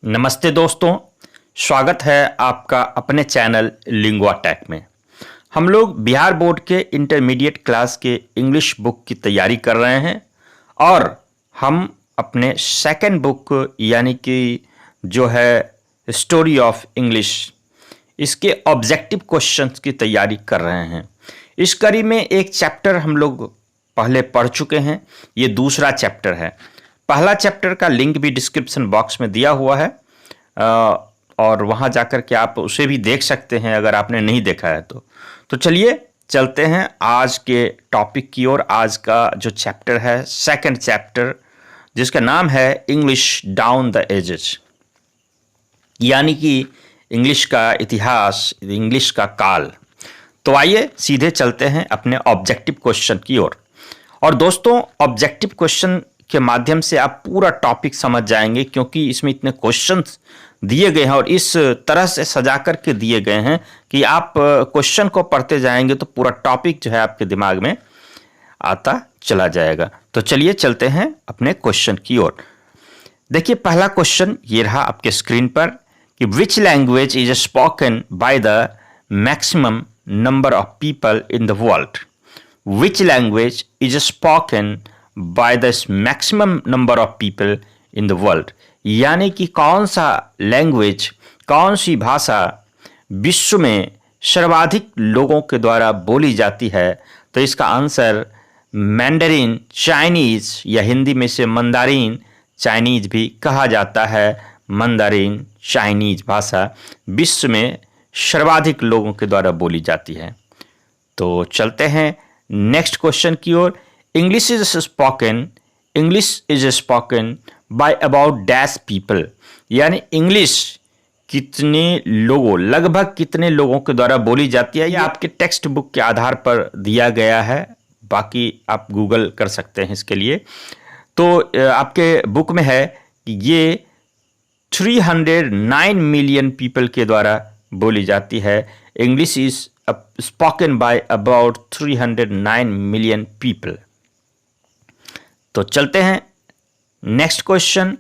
नमस्ते दोस्तों, स्वागत है आपका अपने चैनल लिंगुआ टेक में। हम लोग बिहार बोर्ड के इंटरमीडिएट क्लास के इंग्लिश बुक की तैयारी कर रहे हैं और हम अपने सेकंड बुक यानी कि जो है स्टोरी ऑफ इंग्लिश, इसके ऑब्जेक्टिव क्वेश्चंस की तैयारी कर रहे हैं। इस कड़ी में एक चैप्टर हम लोग पहले पढ़ चुके हैं, ये दूसरा चैप्टर है। पहला चैप्टर का लिंक भी डिस्क्रिप्शन बॉक्स में दिया हुआ है और वहाँ जाकर के आप उसे भी देख सकते हैं अगर आपने नहीं देखा है तो चलिए चलते हैं आज के टॉपिक की ओर। आज का जो चैप्टर है सेकंड चैप्टर, जिसका नाम है इंग्लिश डाउन द एजेस, यानी कि इंग्लिश का इतिहास, इंग्लिश का काल। तो आइए सीधे चलते हैं अपने ऑब्जेक्टिव क्वेश्चन की ओर। और दोस्तों, ऑब्जेक्टिव क्वेश्चन के माध्यम से आप पूरा टॉपिक समझ जाएंगे, क्योंकि इसमें इतने क्वेश्चंस दिए गए हैं और इस तरह से सजा करके दिए गए हैं कि आप क्वेश्चन को पढ़ते जाएंगे तो पूरा टॉपिक जो है आपके दिमाग में आता चला जाएगा। तो चलिए चलते हैं अपने क्वेश्चन की ओर। देखिए, पहला क्वेश्चन ये रहा आपके स्क्रीन पर कि which language is spoken by the maximum number of people in the world. Which language is spoken by the maximum number of people in the world, यानी कि कौन सा लैंग्वेज, कौन सी भाषा विश्व में सर्वाधिक लोगों के द्वारा बोली जाती है। तो इसका आंसर मैंडरीन चाइनीज, या हिंदी में से मंदारिन चाइनीज भी कहा जाता है। मंदारिन चाइनीज भाषा विश्व में सर्वाधिक लोगों के द्वारा बोली जाती है। तो चलते हैं नेक्स्ट क्वेश्चन की ओर। English is spoken by about dash people, यानी इंग्लिश कितने लोगों, लगभग कितने लोगों के द्वारा बोली जाती है। यह आपके टेक्स्ट बुक के आधार पर दिया गया है, बाकी आप गूगल कर सकते हैं इसके लिए। तो आपके बुक में है कि ये 309 मिलियन पीपल के द्वारा बोली जाती है। English is spoken by about 309 million people. तो चलते हैं next question.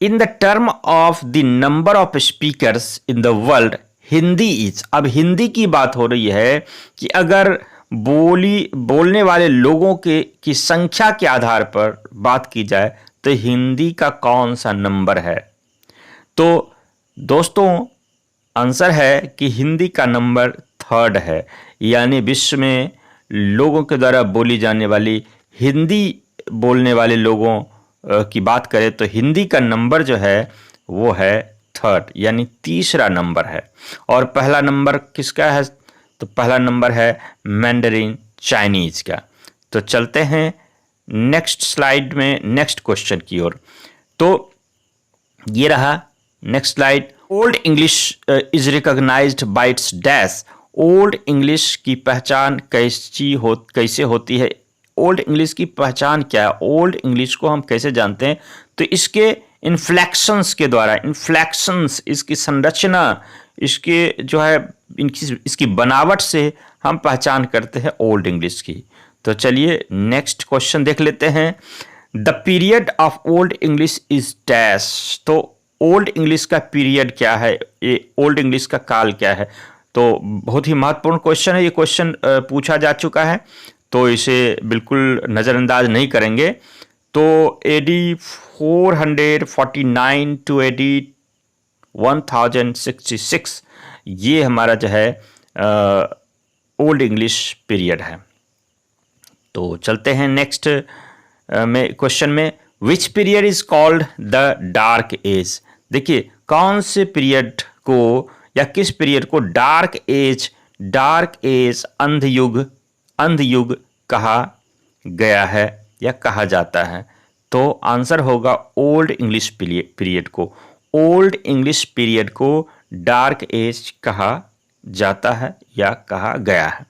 In the term of the number of speakers in the world, Hindi is, अब हिंदी की बात हो रही है कि अगर बोलने वाले लोगों की संख्या के आधार पर बात की जाए तो हिंदी का कौन सा नंबर है। तो दोस्तों, आंसर है कि हिंदी का नंबर 3rd है, यानी विश्व में लोगों के द्वारा बोली जाने वाली हिंदी बोलने वाले लोगों की बात करें तो हिंदी का नंबर जो है वो है 3rd, यानी तीसरा नंबर है। और पहला नंबर किसका है? तो पहला नंबर है मैंडरीन चाइनीज का। तो चलते हैं नेक्स्ट स्लाइड में नेक्स्ट क्वेश्चन की ओर। तो ये रहा next slide. Old English is recognised by its dash. Old English की पहचान कैसे होती है? ओल्ड इंग्लिश की पहचान क्या है? ओल्ड इंग्लिश को हम कैसे जानते हैं? तो इसके इन्फ्लेक्शंस के द्वारा, इन्फ्लेक्शंस, इसकी संरचना, इसके जो है इसकी बनावट से हम पहचान करते हैं ओल्ड इंग्लिश की। तो चलिए नेक्स्ट क्वेश्चन देख लेते हैं। The period of old English is dash. तो ओल्ड इंग्लिश का पीरियड क्या है? ये ओल्ड इंग्लिश का काल क्या है? तो बहुत ही महत्वपूर्ण क्वेश्चन है। ये क्वेश्चन पूछा जा चुका है, तो इसे बिल्कुल नज़रअंदाज नहीं करेंगे। तो AD 449 टू AD 1066 ये हमारा जो है ओल्ड इंग्लिश पीरियड है। तो चलते हैं नेक्स्ट में क्वेश्चन में। Which period is called the dark age. देखिए, कौन से पीरियड को या किस पीरियड को डार्क एज अंधयुग कहा गया है या कहा जाता है? तो आंसर होगा ओल्ड इंग्लिश पीरियड को। ओल्ड इंग्लिश पीरियड को डार्क एज कहा जाता है या कहा गया है।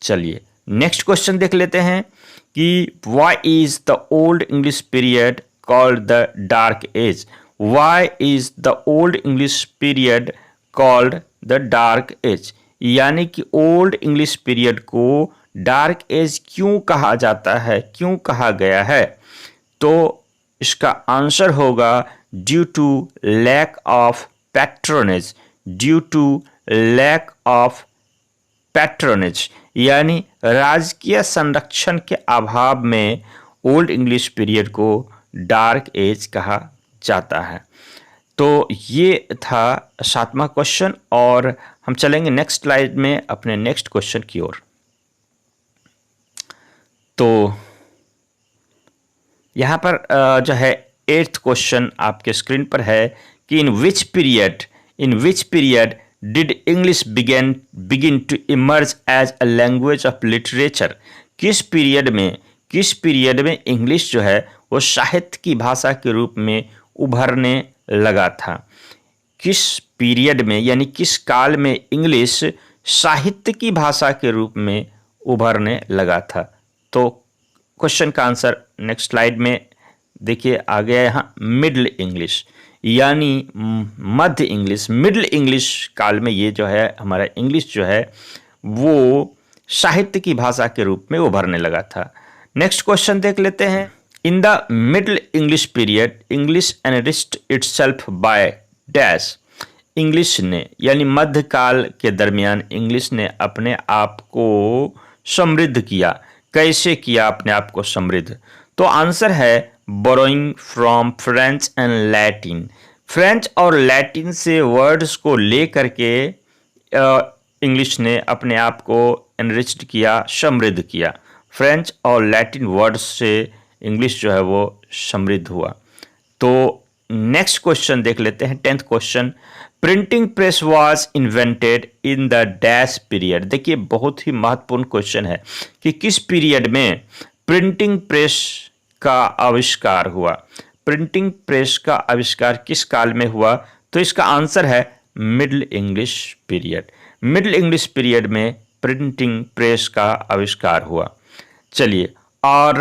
चलिए नेक्स्ट क्वेश्चन देख लेते हैं कि why is the old English period called the dark age. Why is the old English period called the dark age, यानी कि ओल्ड इंग्लिश पीरियड को डार्क एज क्यों कहा जाता है, क्यों कहा गया है? तो इसका आंसर होगा due to lack of patronage, due to lack of patronage, यानी राजकीय संरक्षण के अभाव में ओल्ड इंग्लिश पीरियड को डार्क एज कहा जाता है। तो ये था 7वां क्वेश्चन और हम चलेंगे नेक्स्ट स्लाइड में अपने नेक्स्ट क्वेश्चन की ओर। तो यहाँ पर जो है 8th क्वेश्चन आपके स्क्रीन पर है कि in which period did English begin to emerge as a language of literature. किस पीरियड में इंग्लिश जो है वो साहित्य की भाषा के रूप में उभरने लगा था। किस पीरियड में यानी किस काल में इंग्लिश साहित्य की भाषा के रूप में उभरने लगा था। तो क्वेश्चन का आंसर नेक्स्ट स्लाइड में देखिए आ गया यहाँ, मिडल इंग्लिश यानी मध्य इंग्लिश, मिडल इंग्लिश काल में ये जो है हमारा इंग्लिश जो है वो साहित्य की भाषा के रूप में उभरने लगा था। नेक्स्ट क्वेश्चन देख लेते हैं। In the middle English period English enriched itself by dash. English ने यानी मध्यकाल के दरमियान इंग्लिश ने अपने आप को समृद्ध किया। कैसे किया अपने आप को समृद्ध? तो आंसर है borrowing from French and Latin. French और लैटिन से वर्ड्स को ले करके इंग्लिश ने अपने आप को एनरिच्ड किया, समृद्ध किया। फ्रेंच और लैटिन वर्ड्स से इंग्लिश जो है वो समृद्ध हुआ। तो नेक्स्ट क्वेश्चन देख लेते हैं 10th question. Printing press was invented in the dash period. देखिए बहुत ही महत्वपूर्ण क्वेश्चन है कि किस पीरियड में प्रिंटिंग प्रेस का आविष्कार हुआ। प्रिंटिंग प्रेस का आविष्कार किस काल में हुआ? तो इसका आंसर है middle English period. Middle English period में प्रिंटिंग प्रेस का आविष्कार हुआ। चलिए, और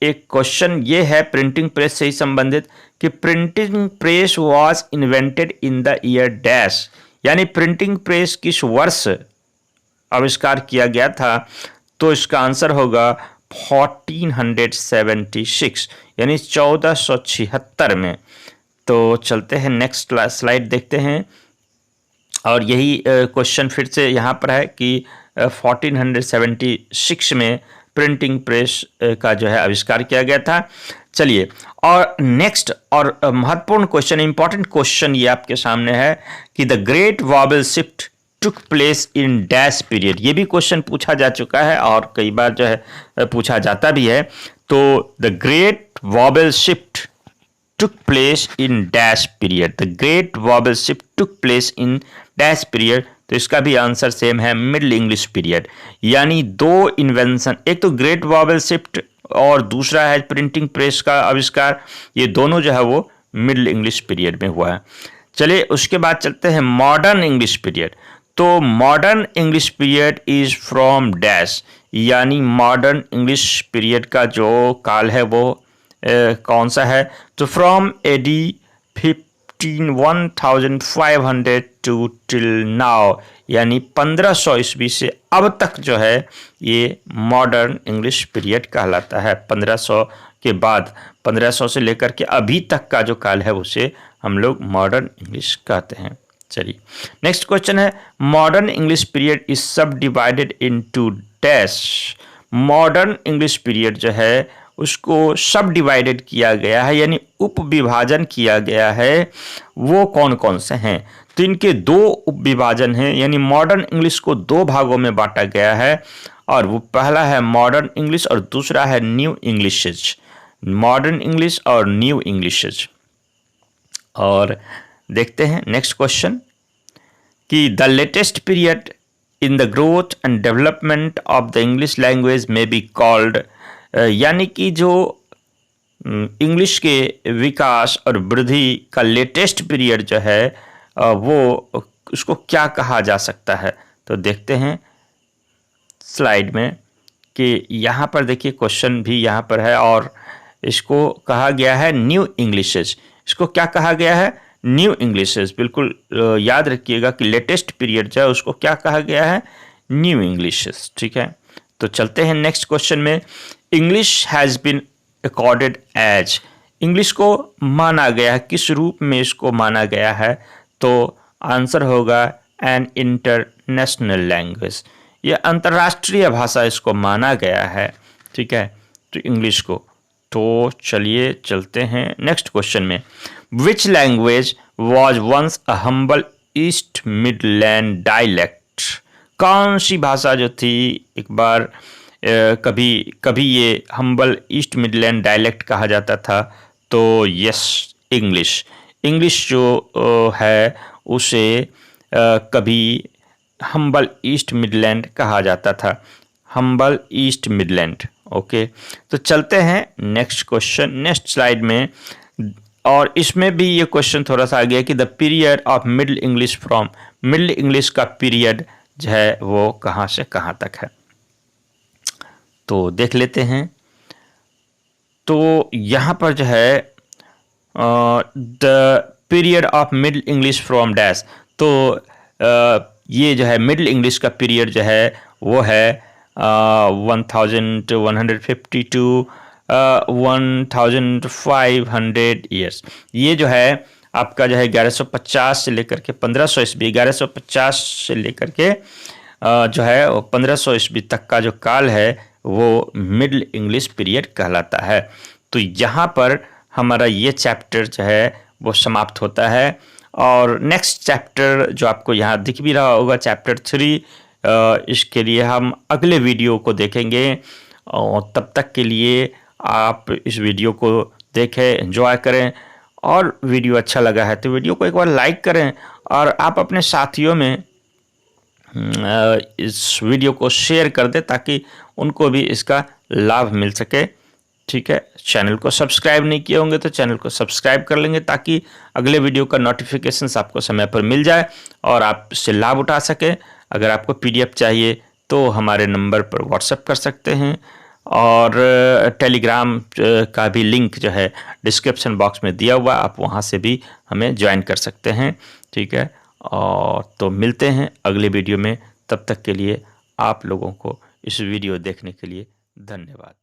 एक क्वेश्चन ये है प्रिंटिंग प्रेस से ही संबंधित कि printing press was invented in the year dash, यानी प्रिंटिंग प्रेस किस वर्ष आविष्कार किया गया था। तो इसका आंसर होगा 1476 यानी 1476 में। तो चलते हैं नेक्स्ट स्लाइड देखते हैं और यही क्वेश्चन फिर से यहाँ पर है कि 1476 में प्रिंटिंग प्रेस का जो है आविष्कार किया गया था। चलिए, और नेक्स्ट और महत्वपूर्ण क्वेश्चन, इंपॉर्टेंट क्वेश्चन ये आपके सामने है कि the great vowel shift took place in dash period. ये भी क्वेश्चन पूछा जा चुका है और कई बार जो है पूछा जाता भी है। तो the great vowel shift took place in dash period, the great vowel shift took place in dash period। तो इसका भी आंसर सेम है, मिडिल इंग्लिश पीरियड। यानी दो इन्वेंशन, एक तो ग्रेट वॉवेल शिफ्ट और दूसरा है प्रिंटिंग प्रेस का आविष्कार, ये दोनों जो है वो मिडिल इंग्लिश पीरियड में हुआ है। चलिए उसके बाद चलते हैं मॉडर्न इंग्लिश पीरियड। तो modern English period is from dash, यानी मॉडर्न इंग्लिश पीरियड का जो काल है वो कौन सा है? तो from AD 1500 to till now, यानी 1500 ईस्वी से अब तक जो है ये मॉडर्न इंग्लिश पीरियड कहलाता है। 1500 के बाद 1500 से लेकर के अभी तक का जो काल है उसे हम लोग मॉडर्न इंग्लिश कहते हैं। चलिए नेक्स्ट क्वेश्चन है, मॉडर्न इंग्लिश पीरियड इज सब divided into dash. Modern English period जो है उसको सब डिवाइडेड किया गया है, यानी उप विभाजन किया गया है। वो कौन कौन से हैं? तो इनके दो उप विभाजन हैं, यानी मॉडर्न इंग्लिश को दो भागों में बांटा गया है और वो पहला है मॉडर्न इंग्लिश और दूसरा है न्यू इंग्लिशेज। मॉडर्न इंग्लिश और न्यू इंग्लिशेज। और देखते हैं नेक्स्ट क्वेश्चन कि the latest period in the growth and development of the English language में बी कॉल्ड, यानी कि जो इंग्लिश के विकास और वृद्धि का लेटेस्ट पीरियड जो है वो उसको क्या कहा जा सकता है। तो देखते हैं स्लाइड में कि यहाँ पर देखिए क्वेश्चन भी यहाँ पर है और इसको कहा गया है न्यू इंग्लिशेज। इसको क्या कहा गया है? न्यू इंग्लिशेज। बिल्कुल याद रखिएगा कि लेटेस्ट पीरियड जो है उसको क्या कहा गया है? New Englishes. ठीक है, तो चलते हैं नेक्स्ट क्वेश्चन में। English has been accorded as, English को माना गया, किस रूप में इसको माना गया है? तो आंसर होगा एन इंटरनेशनल लैंग्वेज, ये अंतर्राष्ट्रीय भाषा इसको माना गया है। ठीक है, तो इंग्लिश को। तो चलिए चलते हैं नेक्स्ट क्वेश्चन में। Which language was once a humble East Midland dialect? कौन सी भाषा जो थी एक बार कभी कभी ये हम्बल ईस्ट मिडलैंड डायलेक्ट कहा जाता था? तो यस, इंग्लिश। इंग्लिश जो है उसे कभी हम्बल ईस्ट मिडलैंड कहा जाता था, हम्बल ईस्ट मिडलैंड। ओके, तो चलते हैं नेक्स्ट क्वेश्चन, नेक्स्ट स्लाइड में। और इसमें भी ये क्वेश्चन थोड़ा सा आ गया कि the period of middle English from, middle English का पीरियड जो है वो कहाँ से कहाँ तक है? तो देख लेते हैं। तो यहाँ पर जो है the period of middle English from dash, तो ये जो है मिडिल इंग्लिश का पीरियड जो है वो है 1150 टू 1500 ईयर्स। ये जो है आपका जो है 1150 से लेकर के 1500 ईस्वी, 1150 से लेकर के जो है 1500 ईस्वी तक का जो काल है वो मिडिल इंग्लिश पीरियड कहलाता है। तो यहाँ पर हमारा ये चैप्टर जो है वो समाप्त होता है। और नेक्स्ट चैप्टर जो आपको यहाँ दिख भी रहा होगा, चैप्टर 3, इसके लिए हम अगले वीडियो को देखेंगे। और तब तक के लिए आप इस वीडियो को देखें, एंजॉय करें। और वीडियो अच्छा लगा है तो वीडियो को एक बार लाइक करें और आप अपने साथियों में इस वीडियो को शेयर कर दें ताकि उनको भी इसका लाभ मिल सके। ठीक है, चैनल को सब्सक्राइब नहीं किए होंगे तो चैनल को सब्सक्राइब कर लेंगे ताकि अगले वीडियो का नोटिफिकेशंस आपको समय पर मिल जाए और आप इससे लाभ उठा सकें। अगर आपको पीडीएफ चाहिए तो हमारे नंबर पर व्हाट्सएप कर सकते हैं और टेलीग्राम का भी लिंक जो है डिस्क्रिप्शन बॉक्स में दिया हुआ, आप वहां से भी हमें ज्वाइन कर सकते हैं। ठीक है, और तो मिलते हैं अगले वीडियो में। तब तक के लिए आप लोगों को इस वीडियो देखने के लिए धन्यवाद।